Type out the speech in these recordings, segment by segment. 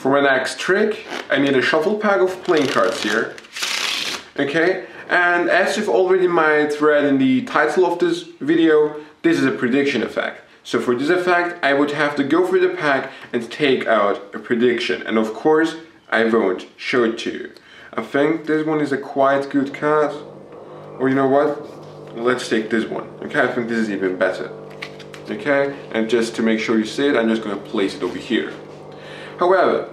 For my next trick, I need a shuffle pack of playing cards here. Okay, and as you've already might read in the title of this video, this is a prediction effect. So for this effect, I would have to go through the pack and take out a prediction. And of course, I won't show it to you. I think this one is a quite good card. Or you know what? Let's take this one. Okay, I think this is even better. Okay, and just to make sure you see it, I'm just going to place it over here. However,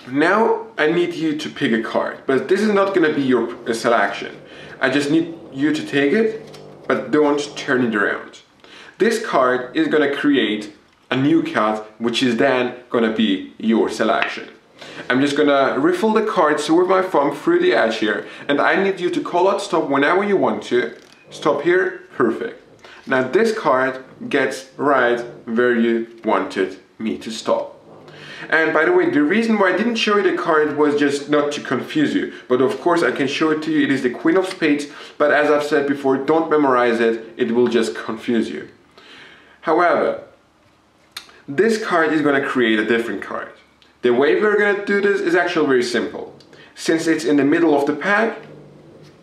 now I need you to pick a card, but this is not going to be your selection. I just need you to take it, but don't turn it around. This card is going to create a new card, which is then going to be your selection. I'm just going to riffle the cards with my thumb through the edge here, and I need you to call out stop whenever you want to. Stop here, perfect. Now this card gets right where you wanted me to stop. And by the way, the reason why I didn't show you the card was just not to confuse you. But of course I can show it to you. It is the Queen of Spades. But as I've said before, don't memorize it. It will just confuse you. However, this card is going to create a different card. The way we're going to do this is actually very simple. Since it's in the middle of the pack,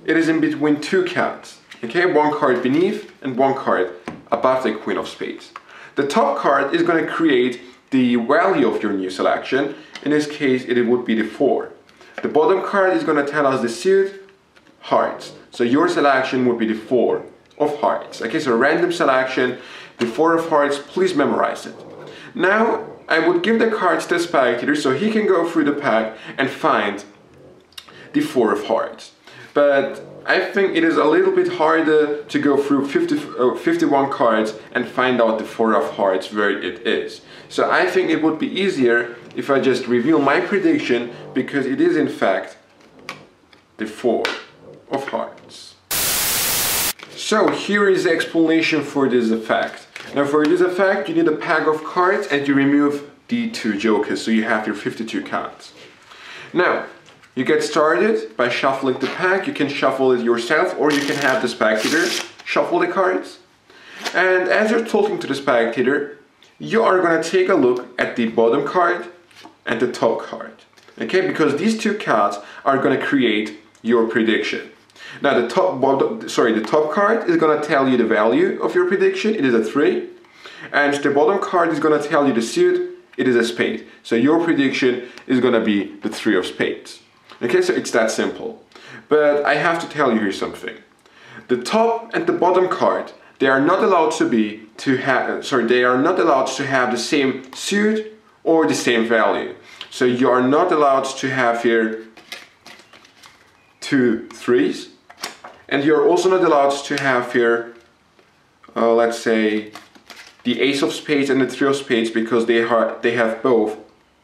it is in between two cards. Okay, one card beneath and one card above the Queen of Spades. The top card is going to create the value of your new selection. In this case, it would be the 4. The bottom card is going to tell us the suit, hearts. So your selection would be the 4 of hearts. Okay, so random selection, the 4 of hearts, please memorize it. Now, I would give the cards to the spectator so he can go through the pack and find the 4 of hearts. But I think it is a little bit harder to go through 51 cards and find out the 4 of hearts where it is. So I think it would be easier if I just reveal my prediction, because it is in fact the 4 of hearts. So here is the explanation for this effect. Now for this effect you need a pack of cards and you remove the 2 jokers, so you have your 52 cards. Now you get started by shuffling the pack. You can shuffle it yourself or you can have the spectator shuffle the cards. And as you're talking to the spectator, you are going to take a look at the bottom card and the top card. Okay, because these 2 cards are going to create your prediction. Now the top card is going to tell you the value of your prediction. It is a 3. And the bottom card is going to tell you the suit. It is a spade. So your prediction is going to be the 3 of spades. Okay, so it's that simple. But I have to tell you here something. The top and the bottom card, they are not allowed to have the same suit or the same value. So you are not allowed to have here 2 3s, and you're also not allowed to have here let's say the ace of spades and the 3 of spades, because they have both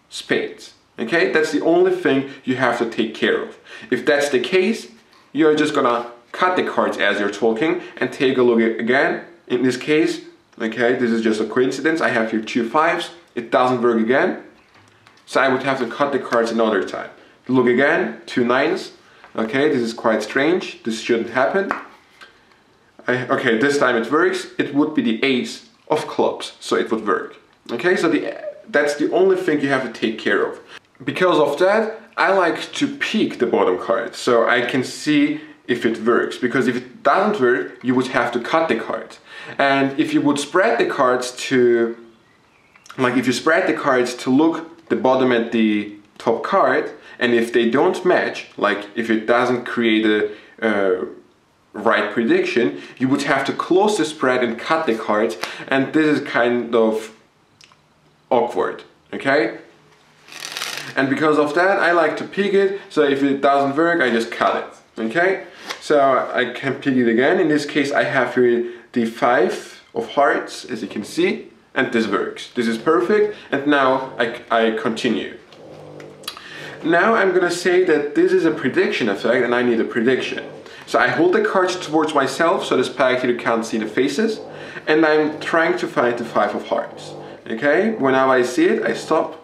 spades. Okay, that's the only thing you have to take care of. If that's the case, you're just gonna cut the cards as you're talking and take a look again. In this case, okay, this is just a coincidence. I have here 2 5s. It doesn't work again. So I would have to cut the cards another time. Look again, 2 9s. Okay, this is quite strange. This shouldn't happen. Okay, this time it works. It would be the ace of clubs, so it would work. Okay, so that's the only thing you have to take care of. Because of that, I like to peek the bottom card so I can see if it works. Because if it doesn't work, you would have to cut the card. And if you would spread the cards to, if you spread the cards to look the bottom and the top card, and if they don't match, like if it doesn't create a right prediction, you would have to close the spread and cut the cards, and this is kind of awkward, okay? And because of that, I like to peek it, so if it doesn't work, I just cut it, okay? So I can peek it again. In this case, I have here the 5 of hearts, as you can see, and this works. This is perfect, and now I continue. Now I'm gonna say that this is a prediction effect, and I need a prediction. So I hold the cards towards myself, so the spectator can't see the faces, and I'm trying to find the 5 of hearts. Okay, whenever I see it, I stop.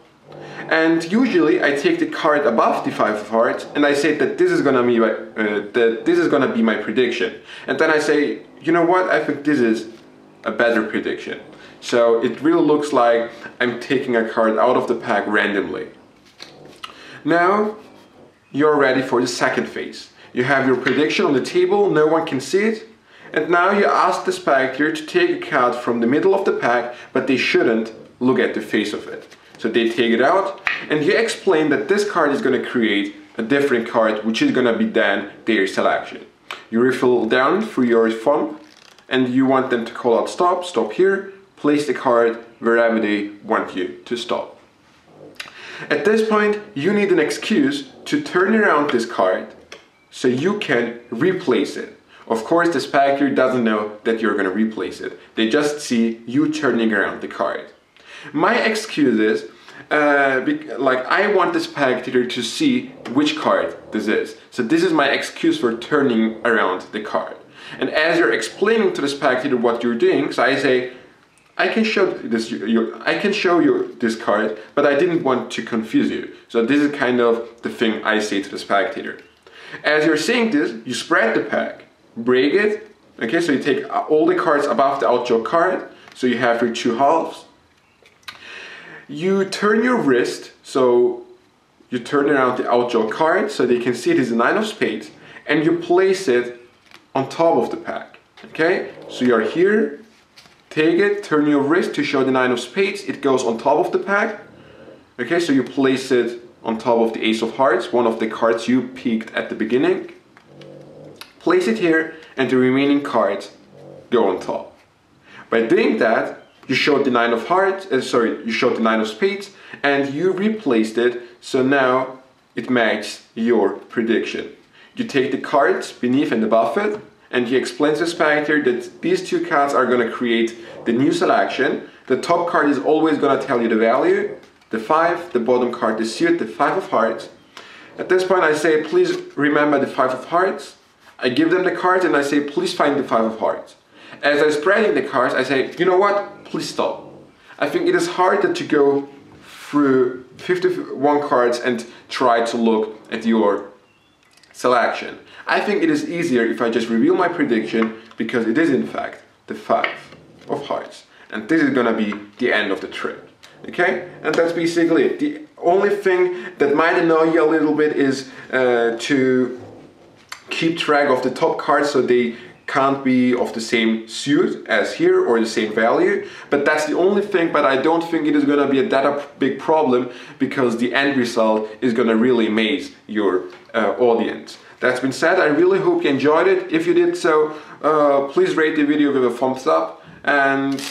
And usually I take the card above the 5 of hearts and I say that this is gonna be my prediction. And then I say, you know what, I think this is a better prediction. So it really looks like I'm taking a card out of the pack randomly. Now you're ready for the second phase. You have your prediction on the table, no one can see it, and now you ask the spectator to take a card from the middle of the pack, but they shouldn't look at the face of it. So they take it out, and you explain that this card is going to create a different card, which is going to be then their selection. You riffle down through your thumb, and you want them to call out stop, stop here, place the card wherever they want you to stop. At this point, you need an excuse to turn around this card so you can replace it. Of course, the spectator doesn't know that you're going to replace it. They just see you turning around the card. My excuse is, like, I want the spectator to see which card this is. So this is my excuse for turning around the card. And as you're explaining to the spectator what you're doing, so I say, I can show you this card, but I didn't want to confuse you. So this is kind of the thing I say to the spectator. As you're saying this, you spread the pack, break it, okay, so you take all the cards above the outdraw card, so you have your two halves. You turn your wrist, so you turn around the outdraw card, so they can see it is a 9 of spades, and you place it on top of the pack, okay? So you're here, take it, turn your wrist to show the 9 of spades, it goes on top of the pack, okay, so you place it on top of the ace of hearts, one of the cards you picked at the beginning. Place it here, and the remaining cards go on top. By doing that, you showed the 9 of hearts, you showed the 9 of spades, and you replaced it, so now it matches your prediction. You take the cards beneath and above it, and you explain to the spectator that these two cards are going to create the new selection. The top card is always going to tell you the value, the 5, the bottom card, the suit, the 5 of hearts. At this point I say, please remember the 5 of hearts. I give them the cards and I say, please find the 5 of hearts. As I'm spreading the cards, I say, you know what, please stop. I think it is harder to go through 51 cards and try to look at your selection. I think it is easier if I just reveal my prediction, because it is in fact the 5 of hearts. And this is gonna be the end of the trick. Okay, and that's basically it. The only thing that might annoy you a little bit is to keep track of the top cards so they can't be of the same suit as here or the same value, but that's the only thing. But I don't think it is going to be that big problem, because the end result is going to really amaze your audience. That's been said, I really hope you enjoyed it. If you did so, please rate the video with a thumbs up, and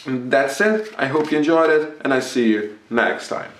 that's it. I hope you enjoyed it, and I see you next time.